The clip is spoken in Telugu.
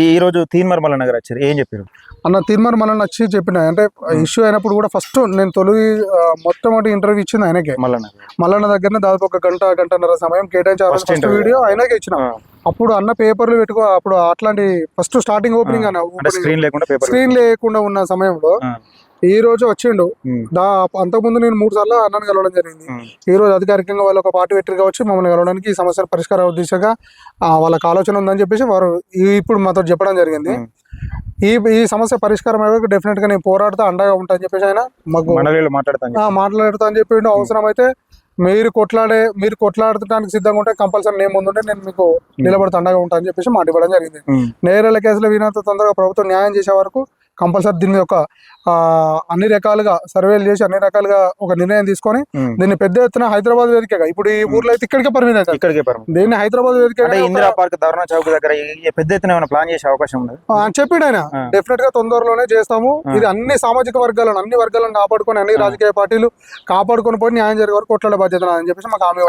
ఈ రోజు తీన్మార్ మల్లన్న గారు వచ్చారు, ఏం చెప్పారు అన్న? తీర్మానం మనం వచ్చి చెప్పిన అంటే ఇష్యూ అయినప్పుడు కూడా ఫస్ట్ నేను మొట్టమొదటి ఇంటర్వ్యూ ఇచ్చింది ఆయనకే, మల్లన్న దగ్గరనే దాదాపు ఒక గంటన్నర సమయం కేటాయించారు. వీడియో ఆయనకే ఇచ్చిన. అప్పుడు అన్న పేపర్లు పెట్టుకో, అప్పుడు అట్లాంటి ఫస్ట్ స్టార్టింగ్ ఓపెనింగ్ అన్న స్క్రీన్ లేకుండా ఉన్న సమయంలో ఈ రోజు వచ్చిండు. అంతకుముందు నేను 3 సార్లు అన్నను కలవడం జరిగింది. ఈ రోజు అధికారికంగా వాళ్ళు ఒక పార్టీ పెట్టిగా వచ్చి మమ్మల్ని కలవడానికి ఈ సమస్యల పరిష్కార దిశగా వాళ్ళకి ఆలోచన ఉందని చెప్పేసి వారు ఇప్పుడు మాతో చెప్పడం జరిగింది. ఈ సమస్య పరిష్కారం అయ్యాక డెఫినెట్ గా నేను పోరాడుతూ అండగా ఉంటా అని చెప్పేసి ఆయన మాకు మాట్లాడుతా అని చెప్పిండు. అవసరమైతే మీరు కొట్లాడటానికి సిద్ధంగా ఉంటే కంపల్సరీ నేను ముందుంటే నేను మీకు నిలబడుతూ అండగా ఉంటా అని చెప్పేసి మాట ఇవ్వడం జరిగింది. నేరాల కేసులో వీనంత తొందరగా ప్రభుత్వం న్యాయం చేసే వరకు కంపల్సరీ దీని యొక్క అన్ని రకాలుగా సర్వేలు చేసి అన్ని రకాలుగా ఒక నిర్ణయం తీసుకొని దీన్ని పెద్ద ఎత్తున హైదరాబాద్ వేదికగా, ఇప్పుడు ఈ ఊర్లో అయితే ఇక్కడికే పరిమితం అవుతారు, దీన్ని హైదరాబాద్ వేదికగా ఇందిరా పార్క్ ధర్నా చౌక్ దగ్గర పెద్ద ఎత్తున ప్లాన్ చేసే అవకాశం ఉంది చెప్పిండు ఆయన. డెఫినెట్ గా తొందరలోనే చేస్తాము. ఇది అన్ని సామాజిక వర్గాలను అన్ని వర్గాలను కాపాడుకొని అన్ని రాజకీయ పార్టీలు కాపాడుకొని పోయి న్యాయం జరిగే వరకు కొట్లాడే బాధ్యత అని చెప్పేసి మాకు హామీ.